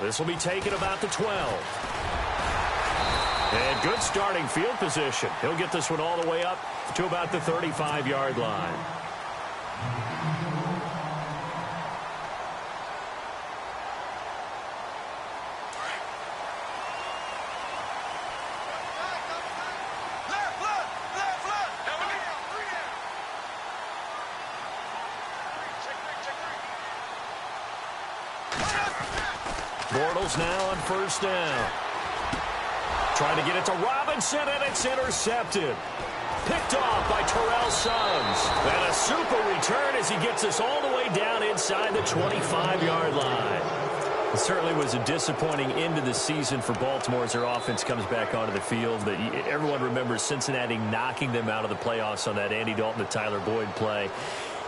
This will be taken about the 12. And good starting field position. He'll get this one all the way up to about the 35-yard line. Bortles now on first down. Trying to get it to Robinson, and it's intercepted. Picked off by Terrell Suggs. And a super return as he gets us all the way down inside the 25-yard line. It certainly was a disappointing end to the season for Baltimore as their offense comes back onto the field. But everyone remembers Cincinnati knocking them out of the playoffs on that Andy Dalton to Tyler Boyd play.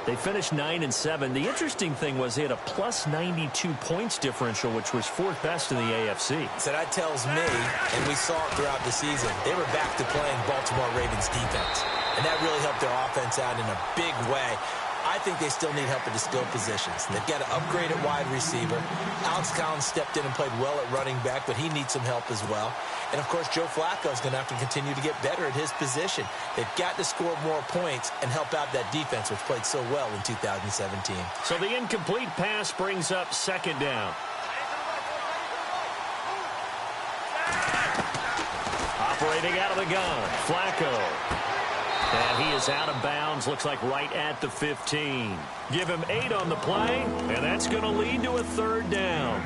They finished 9-7. The interesting thing was they had a plus 92 points differential, which was fourth best in the AFC. So that tells me, and we saw it throughout the season, they were back to playing Baltimore Ravens defense. And that really helped their offense out in a big way. I think they still need help at the skill positions. They've got to upgrade at wide receiver. Alex Collins stepped in and played well at running back, but he needs some help as well. And, of course, Joe Flacco is going to have to continue to get better at his position. They've got to score more points and help out that defense, which played so well in 2017. So the incomplete pass brings up second down. Operating out of the gun, Flacco. And he is out of bounds, looks like right at the 15. Give him 8 on the play, and that's going to lead to a third down.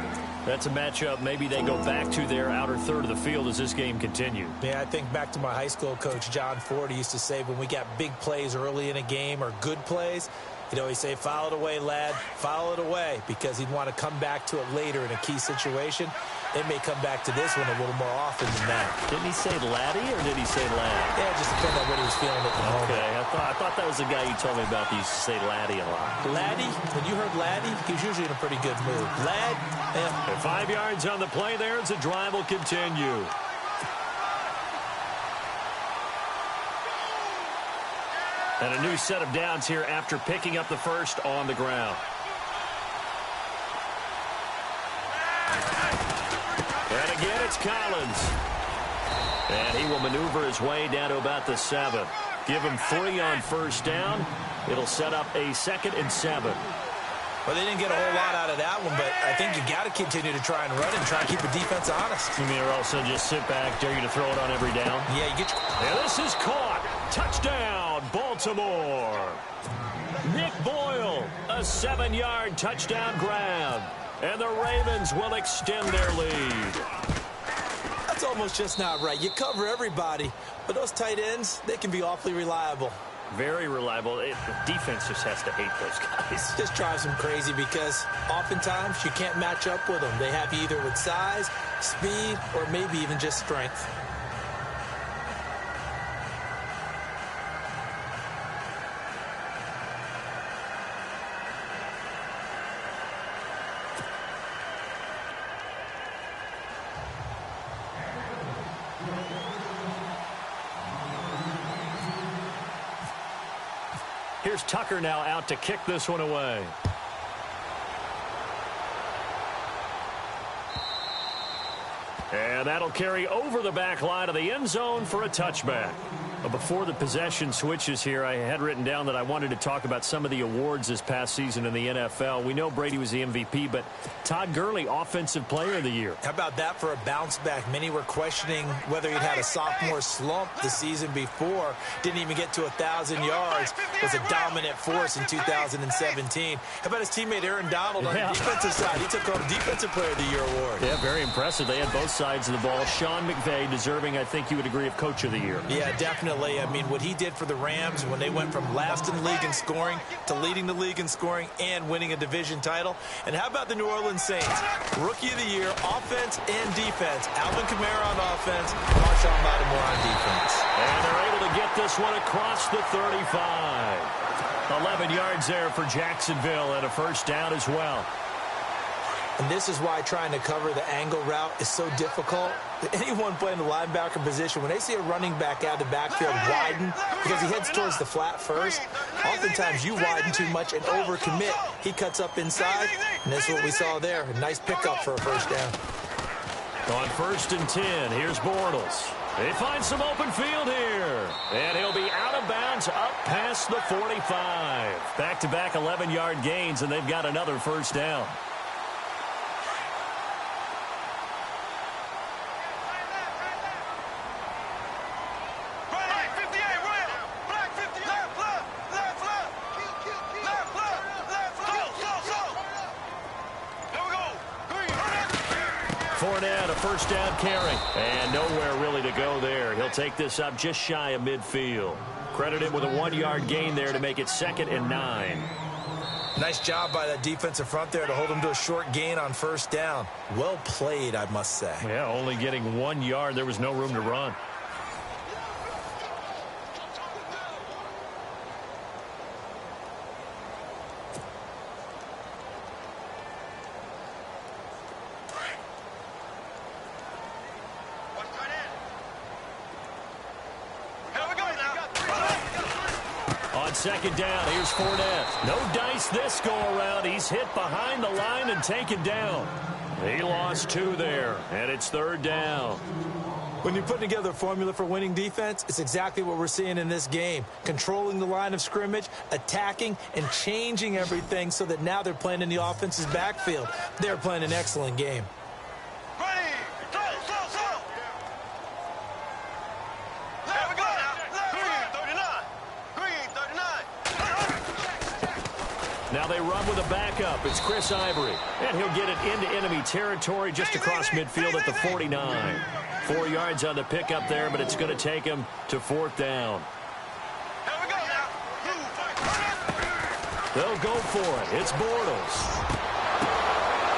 That's a matchup maybe they go back to their outer third of the field as this game continues. Yeah, I think back to my high school coach, John Ford. He used to say when we got big plays early in a game or good plays, he'd always say, foul it away, lad, foul it away, because he'd want to come back to it later in a key situation. They may come back to this one a little more often than that. Didn't he say laddie or did he say lad? Yeah, it just depends on what he was feeling at the moment. Okay, I thought that was the guy you told me about that used to say laddie a lot. Laddie? When you heard laddie, he was usually in a pretty good mood. Lad? Yeah. And 5 yards on the play there as the drive will continue. And a new set of downs here after picking up the first on the ground. And again, it's Collins. And he will maneuver his way down to about the 7. Give him 3 on first down. It'll set up a 2nd and 7. Well, they didn't get a whole lot out of that one, but I think you got to continue to try and run and try to keep the defense honest. You mean also just sit back, dare you to throw it on every down? Yeah, you get your... And this is caught. Touchdown, Baltimore. Nick Boyle, a 7-yard touchdown grab. And the Ravens will extend their lead. That's almost just not right. You cover everybody, but those tight ends, they can be awfully reliable. Very reliable. The defense just has to hate those guys. It just drives them crazy because oftentimes you can't match up with them. They have you either with size, speed, or maybe even just strength. Here's Tucker now out to kick this one away. And that'll carry over the back line of the end zone for a touchback. But before the possession switches here, I had written down that I wanted to talk about some of the awards this past season in the NFL. We know Brady was the MVP, but Todd Gurley, Offensive Player of the Year. How about that for a bounce back? Many were questioning whether he'd had a sophomore slump the season before. Didn't even get to 1,000 yards. Was a dominant force in 2017. How about his teammate Aaron Donald on the defensive side? He took home Defensive Player of the Year award. Yeah, very impressive. They had both sides of the ball. Sean McVay deserving, I think you would agree, of Coach of the Year. Yeah, definitely. I mean, what he did for the Rams when they went from last in the league in scoring to leading the league in scoring and winning a division title. And how about the New Orleans Saints? Rookie of the Year, offense and defense. Alvin Kamara on offense, Marshawn Lattimore on defense. And they're able to get this one across the 35. 11 yards there for Jacksonville and a first down as well. And this is why trying to cover the angle route is so difficult. Anyone playing the linebacker position, when they see a running back out of the backfield widen, because he heads towards the flat first, oftentimes you widen too much and overcommit. He cuts up inside, and that's what we saw there. A nice pickup for a first down. On 1st and 10, here's Bortles. They find some open field here. And he'll be out of bounds up past the 45. Back-to-back 11-yard gains, and they've got another first down. Fournette, a first down carry. And nowhere really to go there. He'll take this up just shy of midfield. Credit him with a 1-yard gain there to make it 2nd and 9. Nice job by that defensive front there to hold him to a short gain on first down. Well played, I must say. Yeah, only getting 1 yard. There was no room to run. Second down, here's Fournette. No dice this go-around. He's hit behind the line and taken down. He lost 2 there, and it's 3rd down. When you're putting together a formula for winning defense, it's exactly what we're seeing in this game. Controlling the line of scrimmage, attacking, and changing everything so that now they're playing in the offense's backfield. They're playing an excellent game. Now they run with a backup. It's Chris Ivory. And he'll get it into enemy territory just across midfield at the 49. 4 yards on the pickup there, but it's going to take him to 4th down. They'll go for it. It's Bortles.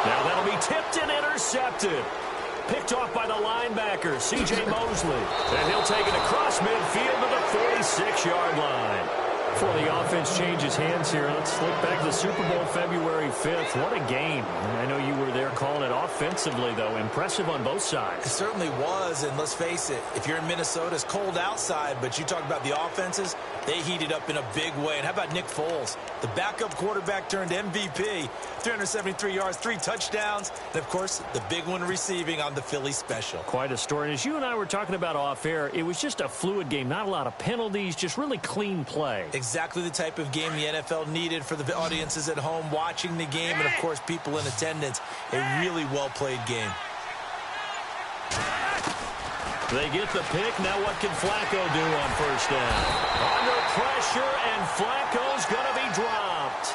Now that'll be tipped and intercepted. Picked off by the linebacker, C.J. Mosley. And he'll take it across midfield to the 46-yard line. Before the offense changes hands here, let's look back to the Super Bowl February 5th. What a game. I know you were there calling it offensively, though. Impressive on both sides. It certainly was, and let's face it, if you're in Minnesota, it's cold outside, but you talk about the offenses, they heated up in a big way. And how about Nick Foles? The backup quarterback turned MVP, 373 yards, 3 touchdowns, and, of course, the big one receiving on the Philly special. Quite a story. And as you and I were talking about off-air, it was just a fluid game. Not a lot of penalties, just really clean play. Exactly the type of game the NFL needed for the audiences at home watching the game and, of course, people in attendance. A really well-played game. They get the pick. Now what can Flacco do on first down? Under pressure, and Flacco's going to be dropped.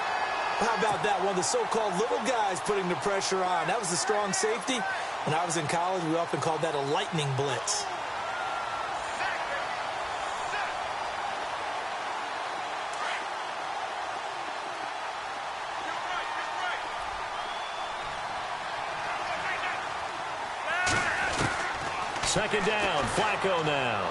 How about that? One of the so-called little guys putting the pressure on. That was a strong safety. When I was in college, we often called that a lightning blitz. Second down, Flacco now.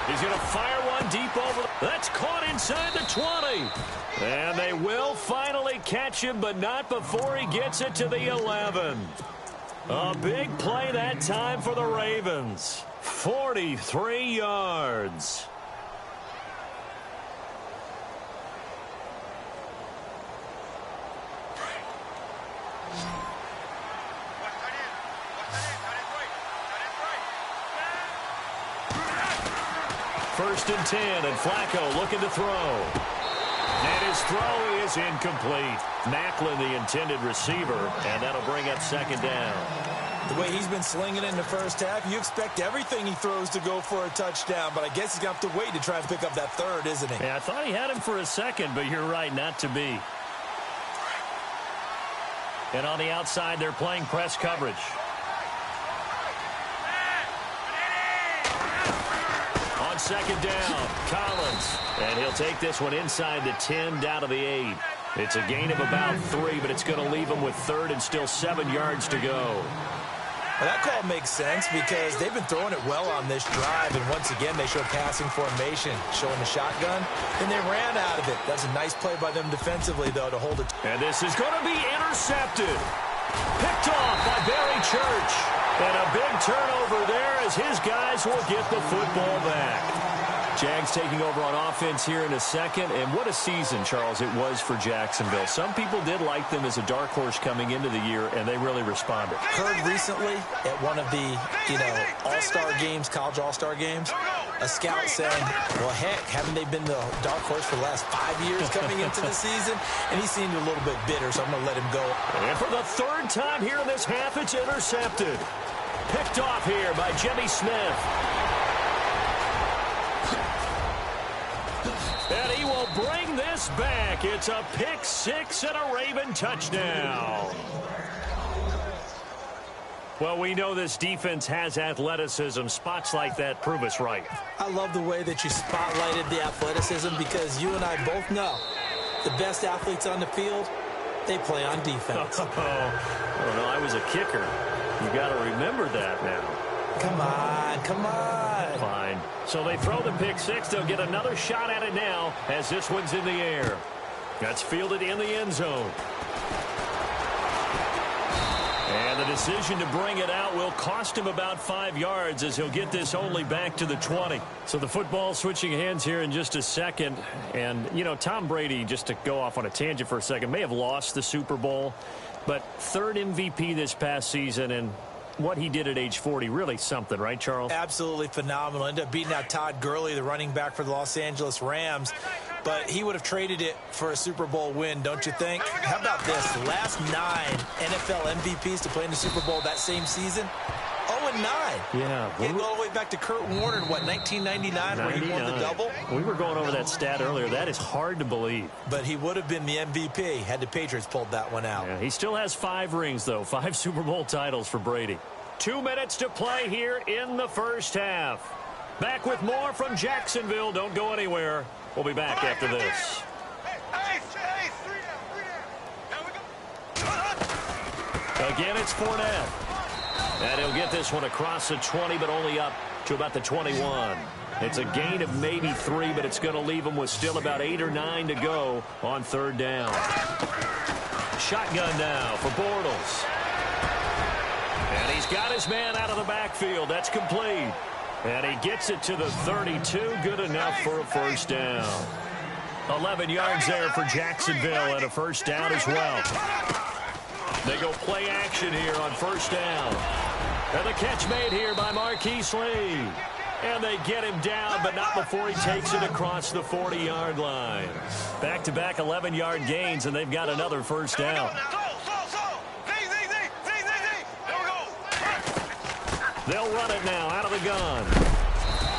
He's going to fire one deep over. That's caught inside the 20. And they will finally catch him, but not before he gets it to the 11. A big play that time for the Ravens. 43 yards. First and 10, and Flacco looking to throw. And his throw is incomplete. Macklin, the intended receiver, and that'll bring up second down. The way he's been slinging it in the first half, you expect everything he throws to go for a touchdown, but I guess he's going to have to wait to try and pick up that third, isn't he? Yeah, I thought he had him for a second, but you're right, not to be. And on the outside, they're playing press coverage. On second down, Collins. And he'll take this one inside the 10, down to the 8. It's a gain of about 3, but it's going to leave him with third and still 7 yards to go. Well, that call makes sense because they've been throwing it well on this drive, and once again they show passing formation, showing the shotgun, and they ran out of it. That's a nice play by them defensively, though, to hold it. And this is going to be intercepted. Picked off by Barry Church. And a big turnover there as his guys will get the football back. Jags taking over on offense here in a second. And what a season, Charles, it was for Jacksonville. Some people did like them as a dark horse coming into the year, and they really responded. Heard recently at one of the, all-star games, college all-star games, a scout saying, well, heck, haven't they been the dark horse for the last 5 years coming into the season? And he seemed a little bit bitter, so I'm going to let him go. And for the third time here in this half, it's intercepted. Picked off here by Jimmy Smith. And he will bring this back. It's a pick six and a Raven touchdown. Well, we know this defense has athleticism. Spots like that prove us right. I love the way that you spotlighted the athleticism because you and I both know the best athletes on the field, they play on defense. Oh, no, I was a kicker. You got to remember that now. Come on, come on. Fine. So they throw the pick six. They'll get another shot at it now as this one's in the air. That's fielded in the end zone. And the decision to bring it out will cost him about 5 yards as he'll get this only back to the 20. So the football switching hands here in just a second. And, Tom Brady, just to go off on a tangent for a second, may have lost the Super Bowl, but third MVP this past season, and what he did at age 40, really something, right, Charles? Absolutely phenomenal. Ended up beating out Todd Gurley, the running back for the Los Angeles Rams. But he would have traded it for a Super Bowl win, don't you think? How about this? The last 9 NFL MVPs to play in the Super Bowl that same season, 0-9. Yeah. You go all the way back to Kurt Warner in, 1999, where he won the double? We were going over that stat earlier. That is hard to believe. But he would have been the MVP had the Patriots pulled that one out. Yeah, he still has 5 rings, though. 5 Super Bowl titles for Brady. 2 minutes to play here in the first half. Back with more from Jacksonville. Don't go anywhere. We'll be back after this. Again, it's Fournette. And he'll get this one across the 20, but only up to about the 21. It's a gain of maybe 3, but it's going to leave him with still about 8 or 9 to go on third down. Shotgun now for Bortles. And he's got his man out of the backfield. That's complete. And he gets it to the 32. Good enough for a first down. 11 yards there for Jacksonville and a first down as well. They go play action here on first down. And the catch made here by Marquise Lee. And they get him down, but not before he takes it across the 40-yard line. Back-to-back 11-yard gains, and they've got another first down. They'll run it now out of the gun.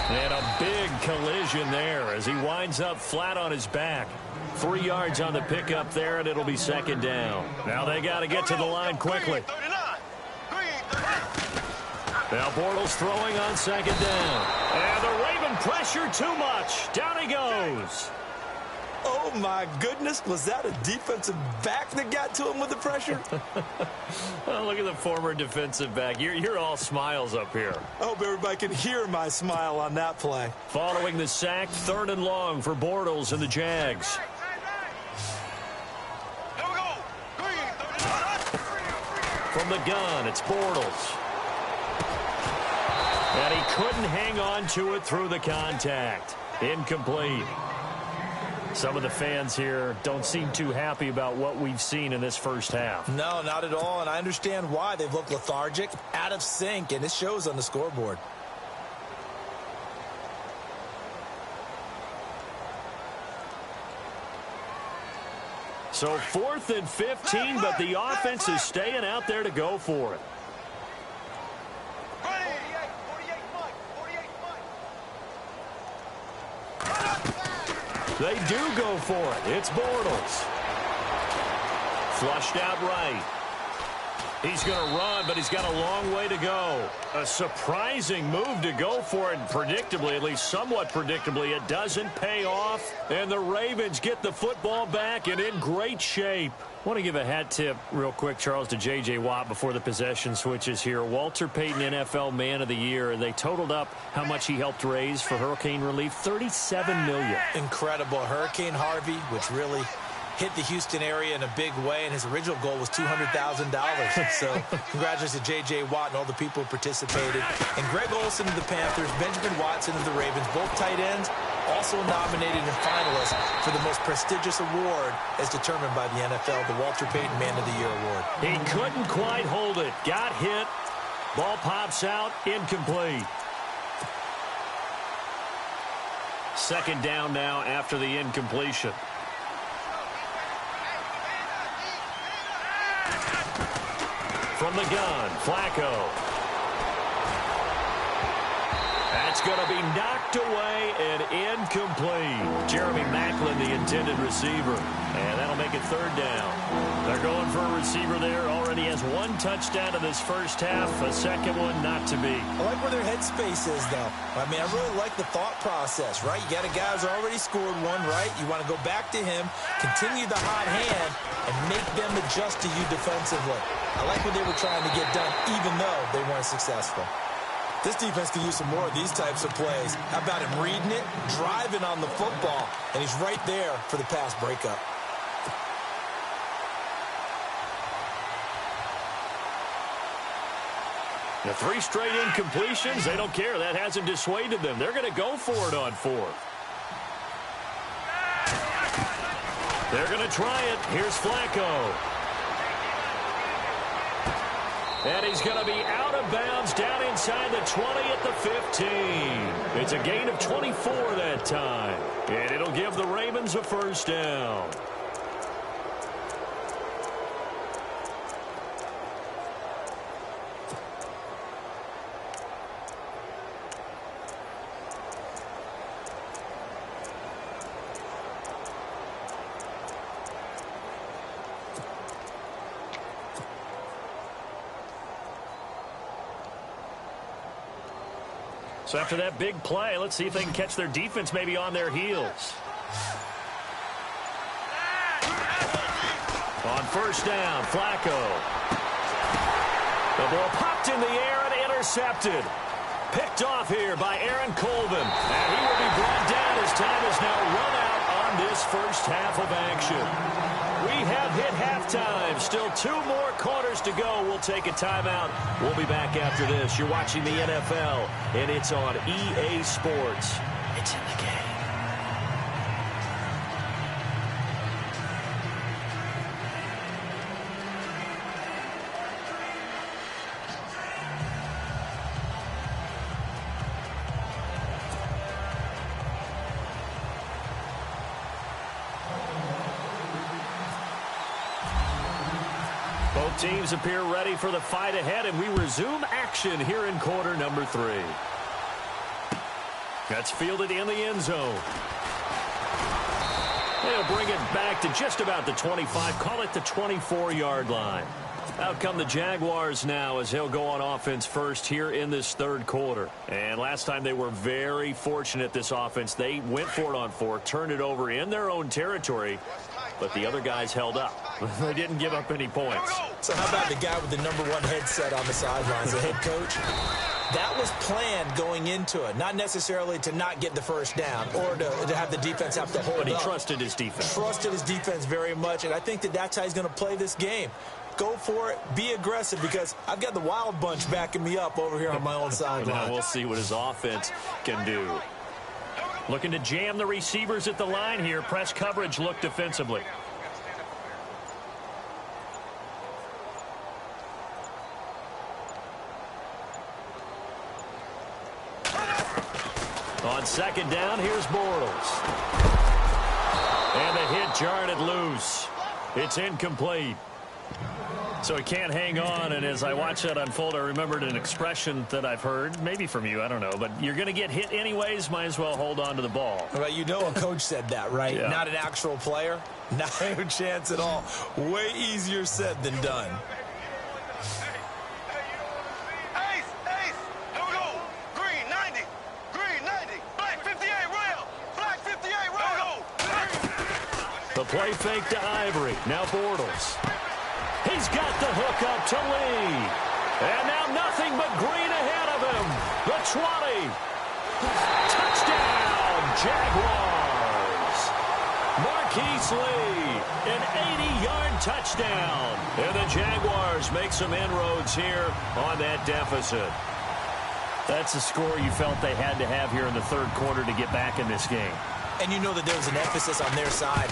And a big collision there as he winds up flat on his back. 3 yards on the pickup there, and it'll be second down. Now they got to get to the line quickly. Now Bortles throwing on second down. And the Raven pressure too much. Down he goes. Oh, my goodness. Was that a defensive back that got to him with the pressure? Oh, look at the former defensive back. You're all smiles up here. I hope everybody can hear my smile on that play. Following the sack, 3rd and long for Bortles and the Jags. From the gun, it's Bortles. And he couldn't hang on to it through the contact. Incomplete. Some of the fans here don't seem too happy about what we've seen in this first half. No, not at all, and I understand why. They've looked lethargic, out of sync, and it shows on the scoreboard. So 4th and 15, but the offense is staying out there to go for it. They do go for it. It's Bortles. Flushed out right. He's going to run, but he's got a long way to go. A surprising move to go for it. Predictably, at least somewhat predictably, it doesn't pay off. And the Ravens get the football back and in great shape. I want to give a hat tip real quick, Charles, to J.J. Watt before the possession switches here. Walter Payton, NFL Man of the Year. They totaled up how much he helped raise for hurricane relief, $37 million. Incredible. Hurricane Harvey, which really hit the Houston area in a big way, and his original goal was $200,000. So congratulations to J.J. Watt and all the people who participated. And Greg Olsen of the Panthers, Benjamin Watson of the Ravens, both tight ends, also nominated and finalists for the most prestigious award as determined by the NFL, the Walter Payton Man of the Year Award. He couldn't quite hold it. Got hit. Ball pops out. Incomplete. Second down now after the incompletion. From the gun, Flacco. That's going to be knocked away and incomplete. Jeremy Maclin, the intended receiver. And that'll make it third down. They're going for a receiver there. Already has one touchdown in this first half. A second one not to be. I like where their headspace is, though. I mean, I really like the thought process, right? You got a guy who's already scored one, right? You want to go back to him, continue the hot hand, and make them adjust to you defensively. I like what they were trying to get done, even though they weren't successful. This defense could use some more of these types of plays. How about him reading it, driving on the football, and he's right there for the pass breakup. The 3 straight incompletions, they don't care. That hasn't dissuaded them. They're going to go for it on 4th. They're going to try it. Here's Flacco. And he's going to be out of bounds down inside the 20 at the 15. It's a gain of 24 that time. And it'll give the Ravens a first down. So after that big play, let's see if they can catch their defense maybe on their heels. On first down, Flacco. The ball popped in the air and intercepted. Picked off here by Aaron Colvin. And he will be brought down as time is now run out on this first half of action. We have hit halftime. Still 2 more quarters to go. We'll take a timeout. We'll be back after this. You're watching the NFL, and it's on EA Sports. It's in the game. Both teams appear ready for the fight ahead, and we resume action here in quarter number 3. That's fielded in the end zone. They'll bring it back to just about the 25, call it the 24-yard line. Out come the Jaguars now as he'll go on offense first here in this third quarter. And last time they were very fortunate, this offense. They went for it on 4, turned it over in their own territory, but the other guys held up. They didn't give up any points. So how about the guy with the #1 headset on the sidelines, the head coach? That was planned going into it, not necessarily to not get the first down or to have the defense have to hold up. But he trusted his defense. Trusted his defense very much, and I think that's how he's going to play this game. Go for it, be aggressive, because I've got the Wild Bunch backing me up over here on my own sideline. Now we'll see what his offense can do. Looking to jam the receivers at the line here. Press coverage look defensively. On second down, here's Bortles. And the hit jarred it loose. It's incomplete. So he can't hang on, and as I watch that unfold, I remembered an expression that I've heard, maybe from you, I don't know, but you're going to get hit anyways, might as well hold on to the ball. Well, you know a coach said that, right? Yeah. Not an actual player. Not a chance at all. Way easier said than done. The play fake to Ivory. Now Bortles. He's got the hook up to Lee. And now nothing but green ahead of him. The 20. Touchdown, Jaguars. Marquise Lee, an 80-yard touchdown. And the Jaguars make some inroads here on that deficit. That's a score you felt they had to have here in the third quarter to get back in this game. And you know that there was an emphasis on their side